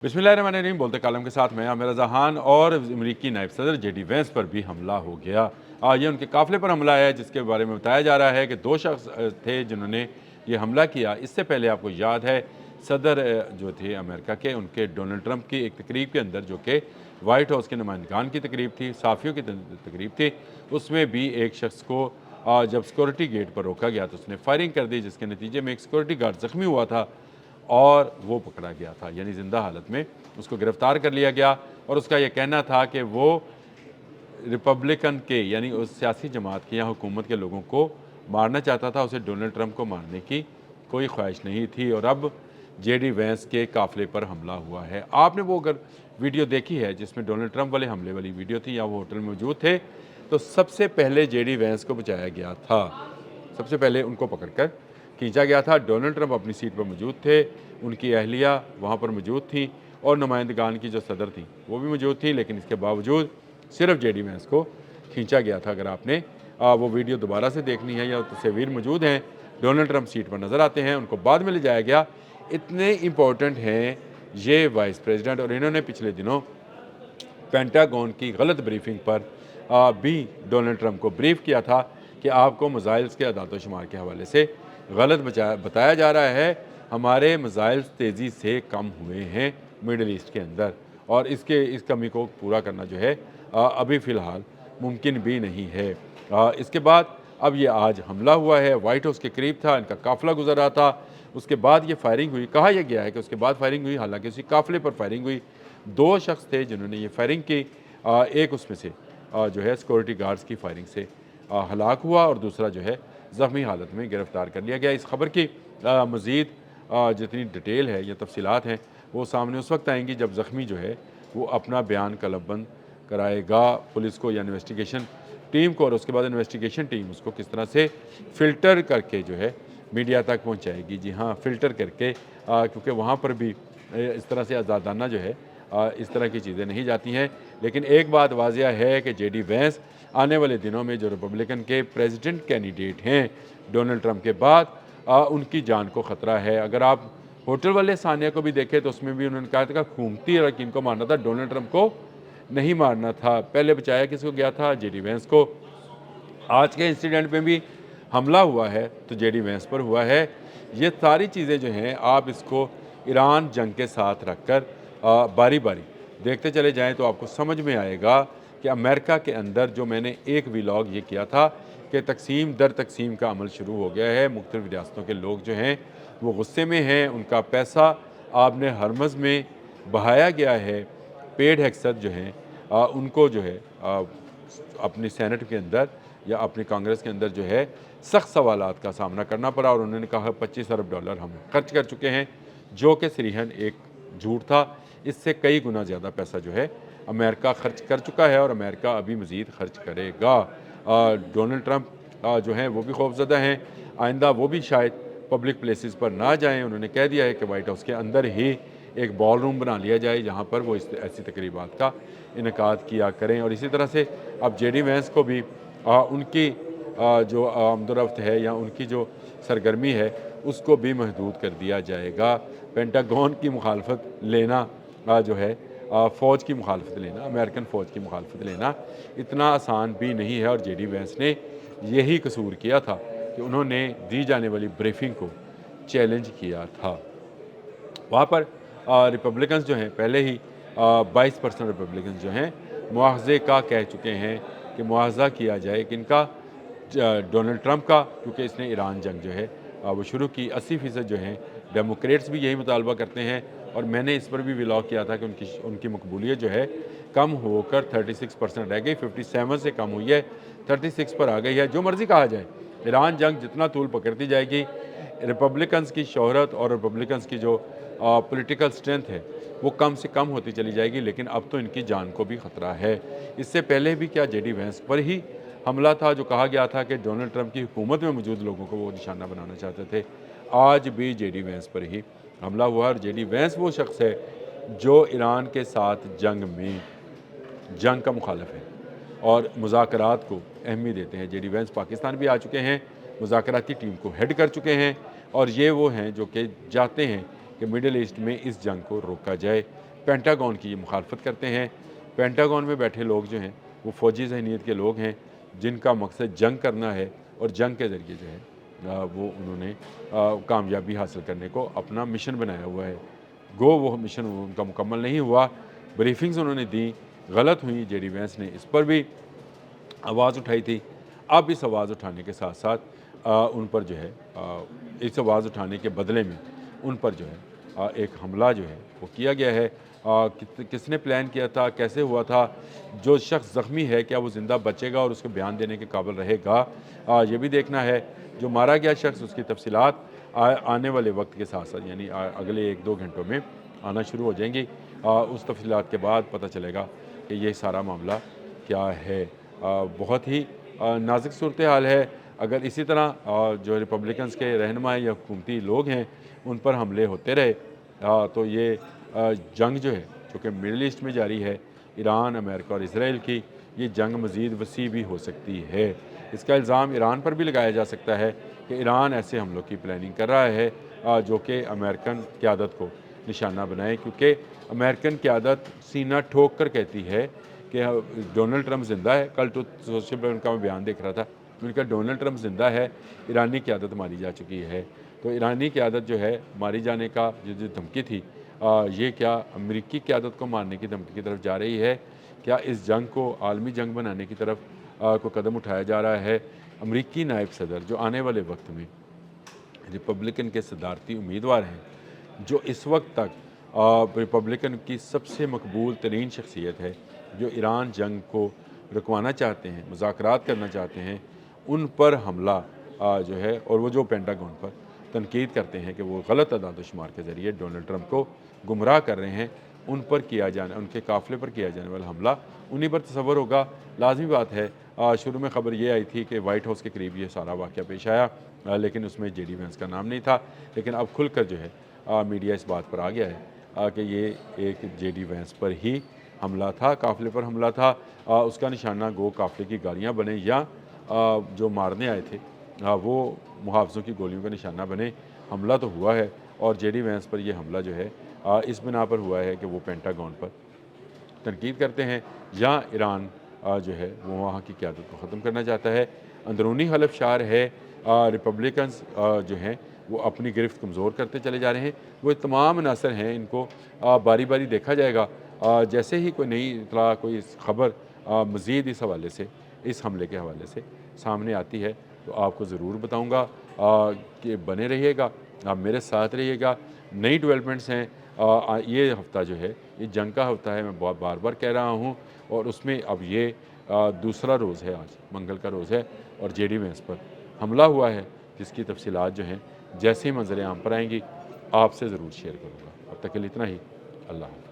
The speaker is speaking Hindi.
बिस्मिल्लाहिर्रहमानिर्रहीम। बोलते कालम के साथ मैं आमिर रज़ा खान और अमरीकी नायब सदर जेडी वेंस पर भी हमला हो गया। ये उनके काफ़िले पर हमला है जिसके बारे में बताया जा रहा है कि दो शख्स थे जिन्होंने ये हमला किया। इससे पहले आपको याद है सदर जो थे अमेरिका के, उनके डोनाल्ड ट्रंप की एक तकरीब के अंदर, जो कि वाइट हाउस के नुमाइंदगान की तकरीब थी, साफ़ियों की तकरीब थी, उसमें भी एक शख्स को जब सिक्योरिटी गेट पर रोका गया तो उसने फायरिंग कर दी, जिसके नतीजे में एक सिक्योरिटी गार्ड ज़ख्मी हुआ था और वो पकड़ा गया था, यानी ज़िंदा हालत में उसको गिरफ़्तार कर लिया गया। और उसका ये कहना था कि वो रिपब्लिकन के, यानी उस सियासी जमात के या हुकूमत के लोगों को मारना चाहता था, उसे डोनाल्ड ट्रंप को मारने की कोई ख्वाहिश नहीं थी। और अब जेडी वेंस के काफ़िले पर हमला हुआ है। आपने वो अगर वीडियो देखी है जिसमें डोनाल्ड ट्रंप वाले हमले वाली वीडियो थी, या वो होटल में मौजूद थे, तो सबसे पहले जेडी वेंस को बचाया गया था। सबसे पहले उनको पकड़कर खींचा गया था। डोनाल्ड ट्रंप अपनी सीट पर मौजूद थे, उनकी अहलिया वहाँ पर मौजूद थी और नुमाइंदगान की जो सदर थी वो भी मौजूद थी, लेकिन इसके बावजूद सिर्फ जेडी वेंस को खींचा गया था। अगर आपने वो वीडियो दोबारा से देखनी है, या तस्वीर मौजूद हैं, डोनाल्ड ट्रंप सीट पर नज़र आते हैं, उनको बाद में ले जाया गया। इतने इम्पोर्टेंट हैं ये वाइस प्रेसिडेंट, और इन्होंने पिछले दिनों पेंटागन की गलत ब्रीफिंग पर भी डोनाल्ड ट्रंप को ब्रीफ किया था कि आपको मिसाइल्स के अदाद शुमार के हवाले से गलत बताया जा रहा है। हमारे मिसाइल्स तेज़ी से कम हुए हैं मिडल ईस्ट के अंदर, और इस कमी को पूरा करना जो है अभी फ़िलहाल मुमकिन भी नहीं है। इसके बाद अब ये आज हमला हुआ है, वाइट हाउस के करीब था, इनका काफ़िला गुजर रहा था, उसके बाद ये फायरिंग हुई। कहा यह गया है कि उसके बाद फायरिंग हुई, हालांकि उसी काफ़िले पर फायरिंग हुई। दो शख्स थे जिन्होंने ये फायरिंग की। एक उसमें से जो है सिक्योरिटी गार्ड्स की फायरिंग से हलाक हुआ, और दूसरा जो है ज़ख्मी हालत में गिरफ़्तार कर लिया गया। इस खबर की मज़ीद जितनी डिटेल है या तफसीलात हैं वो सामने उस वक्त आएंगी जब ज़ख्मी जो है वो अपना बयान कलमबंद कराएगा पुलिस को या इन्वेस्टिगेशन टीम को, और उसके बाद इन्वेस्टिगेशन टीम उसको किस तरह से फ़िल्टर करके जो है मीडिया तक पहुंचाएगी। जी हाँ, फ़िल्टर करके, क्योंकि वहाँ पर भी इस तरह से आज़ादाना जो है इस तरह की चीज़ें नहीं जाती हैं। लेकिन एक बात वाज़िया है कि जेडी वेंस आने वाले दिनों में जो रिपब्लिकन के प्रेसिडेंट कैंडिडेट हैं डोनाल्ड ट्रंप के बाद, उनकी जान को ख़तरा है। अगर आप होटल वाले सानिया को भी देखें तो उसमें भी उन्होंने कहा था कि घूमती रकीन को मारना था, डोनाल्ड ट्रंप को नहीं मारना था। पहले बचाया किसको गया था? जेडी वेंस को। आज के इंसिडेंट में भी हमला हुआ है तो जेडी वेंस पर हुआ है। ये सारी चीज़ें जो हैं आप इसको ईरान जंग के साथ रखकर बारी बारी देखते चले जाएं तो आपको समझ में आएगा कि अमेरिका के अंदर जो मैंने एक व्लॉग ये किया था कि तकसीम दर तकसीम का अमल शुरू हो गया है। मुख्तलिफ़ रियासतों के लोग जो हैं वो गुस्से में हैं, उनका पैसा आपने हरमज़ में बहाया गया है। पेड हेक्सत जो हैं उनको जो है अपनी सेनेट के अंदर या अपनी कांग्रेस के अंदर जो है सख्त सवालात का सामना करना पड़ा, और उन्होंने कहा 25 अरब डॉलर हम खर्च कर चुके हैं, जो कि सरीहन एक झूठ था। इससे कई गुना ज़्यादा पैसा जो है अमेरिका खर्च कर चुका है, और अमेरिका अभी मज़ीद खर्च करेगा। डोनाल्ड ट्रंप जो हैं वो भी खौफज़दा हैं, आइंदा वो भी शायद पब्लिक प्लेसेस पर ना जाएं। उन्होंने कह दिया है कि वाइट हाउस के अंदर ही एक बॉल रूम बना लिया जाए जहाँ पर वो ऐसी तकरीबात का इनकाद किया करें। और इसी तरह से अब जेडी वेंस को भी उनकी जो आमदोरफ्त है या उनकी जो सरगर्मी है उसको भी महदूद कर दिया जाएगा। पेंटागन की मुखालफत लेना जो है फ़ौज की मुखालफत लेना, अमेरिकन फ़ौज की मुखालफत लेना इतना आसान भी नहीं है, और जेडी वेंस ने यही कसूर किया था कि उन्होंने दी जाने वाली ब्रीफिंग को चैलेंज किया था। वहाँ पर रिपब्लिकन्स जो हैं पहले ही 22% रिपब्लिकन्स जो हैं मुआवजे का कह चुके हैं कि मुआवजा किया जाए किनका? डोनाल्ड ट्रंप का, क्योंकि इसने ईरान जंग जो है वो शुरू की। 80% जो हैं डेमोक्रेट्स भी यही मुतालबा करते हैं, और मैंने इस पर भी व्लॉग किया था कि उनकी मकबूलियत जो है कम होकर 36% रह गई, 57 से कम हुई है, 36 पर आ गई है। जो मर्ज़ी कहा जाए, ईरान जंग जितना तूल पकड़ती जाएगी, रिपब्लिकन्स की शोहरत और रिपब्लिकन्स की जो पॉलिटिकल स्ट्रेंथ है वो कम से कम होती चली जाएगी। लेकिन अब तो इनकी जान को भी ख़तरा है। इससे पहले भी क्या जेडी वेंस पर ही हमला था, जो कहा गया था कि डोनाल्ड ट्रंप की हुकूमत में मौजूद लोगों को वो निशाना बनाना चाहते थे। आज भी जेडी वेंस पर ही हमला हुआ, और जेडी वेंस वो शख्स है जो ईरान के साथ जंग का मुखालिफ है और मुज़ाकरात को अहमियत देते हैं। जेडी वेंस पाकिस्तान भी आ चुके हैं, मुज़ाकराती टीम को हेड कर चुके हैं, और ये वो हैं जो कि चाहते हैं कि मिडल ईस्ट में इस जंग को रोका जाए। पेंटागन की ये मुखालफत करते हैं। पेंटागन में बैठे लोग जो हैं वो फ़ौजी ज़हनीत के लोग हैं जिनका मकसद जंग करना है और जंग के ज़रिए जो है वो उन्होंने कामयाबी हासिल करने को अपना मिशन बनाया हुआ है। गो वो मिशन उनका मुकम्मल नहीं हुआ, ब्रीफिंग्स उन्होंने दी, गलत हुई। जेडी वेंस ने इस पर भी आवाज़ उठाई थी। अब इस आवाज़ उठाने के साथ साथ उन पर जो है इस आवाज़ उठाने के बदले में उन पर जो है एक हमला जो है वो किया गया है। किसने प्लान किया था, कैसे हुआ था, जो शख्स ज़ख्मी है क्या वो ज़िंदा बचेगा और उसके बयान देने के काबिल रहेगा, ये भी देखना है। जो मारा गया शख्स उसकी तफसीलात आने वाले वक्त के साथ साथ यानी अगले 1-2 घंटों में आना शुरू हो जाएंगी। उस तफसीलात के बाद पता चलेगा कि ये सारा मामला क्या है। बहुत ही नाजुक सूरत हाल है। अगर इसी तरह जो रिपब्लिकन्स के रहनुमा या हुकूमती लोग हैं उन पर हमले होते रहे तो ये जंग जो है जो कि मिडल ईस्ट में जारी है, ईरान, अमेरिका और इसराइल की, ये जंग मज़ीद वसी भी हो सकती है। इसका इल्ज़ाम ईरान पर भी लगाया जा सकता है कि ईरान ऐसे हमलों की प्लानिंग कर रहा है जो कि अमेरिकन क़यादत को निशाना बनाए, क्योंकि अमेरिकन क़यादत सीना ठोक कर कहती है कि डोनाल्ड ट्रंप ज़िंदा है। कल तो सोशल पर उनका मैं बयान देख रहा था, उनका डोनाल्ड ट्रंप ज़िंदा है, ईरानी क़यादत मारी जा चुकी है। तो ईरानी क़यादत जो है मारी जाने का जो धमकी थी, ये क्या अमेरिकी क़यादत को मारने की धमकी की तरफ जा रही है? क्या इस जंग को आलमी जंग बनाने की तरफ कोई कदम उठाया जा रहा है? अमेरिकी नायब सदर जो आने वाले वक्त में रिपब्लिकन के सदारती उम्मीदवार हैं, जो इस वक्त तक रिपब्लिकन की सबसे मकबूल तरीन शख्सियत है, जो ईरान जंग को रुकवाना चाहते हैं, मुज़ाकरात करना चाहते हैं, उन पर हमला जो है और वो जो पेंटागन पर तनकीद करते हैं कि वो गलत अदाद शुमार के ज़रिए डोनाल्ड ट्रंप को गुमराह कर रहे हैं, उन पर किया जाने उनके काफ़िले पर किया जाने वाला हमला उन्हीं पर तसव्वुर होगा। लाज़मी बात है, शुरू में ख़बर ये आई थी कि वाइट हाउस के करीब ये सारा वाक़या पेश आया, लेकिन उसमें जेडी वेंस का नाम नहीं था। लेकिन अब खुलकर जो है मीडिया इस बात पर आ गया है कि ये एक जेडी वेंस पर ही हमला था, काफ़िले पर हमला था। उसका निशाना गो काफ़िले की गाड़ियाँ बने या जो मारने आए थे वो मुहाफ़िज़ों की गोलियों का निशाना बने। हमला तो हुआ है और जेडी वेंस पर यह हमला जो है इस बिना पर हुआ है कि वो पेंटागन पर तनकीद करते हैं या ईरान जो है वो वहाँ की क़यादत को ख़त्म करना चाहता है। अंदरूनी हलफशार है, रिपब्लिकन्स जो हैं वो अपनी गिरफ्त कमज़ोर करते चले जा रहे हैं। वो तमाम अनासर हैं, इनको बारी बारी देखा जाएगा। जैसे ही कोई नई इतला, कोई ख़बर मज़ीद इस हवाले से, इस हमले के हवाले से सामने आती है तो आपको ज़रूर बताऊँगा कि बने रहिएगा, आप मेरे साथ रहिएगा। नई डेवलपमेंट्स हैं। ये हफ़्ता जो है ये जंग का हफ़्ता है, मैं बहुत बार बार कह रहा हूँ, और उसमें अब ये दूसरा रोज़ है, आज मंगल का रोज़ है और जेडी वेंस पर हमला हुआ है, जिसकी तफसीलात जो हैं जैसे ही मंजर आम पर आएंगी आपसे ज़रूर शेयर करूँगा। अब तक के लिए इतना ही। अल्लाह हाफ़िज़।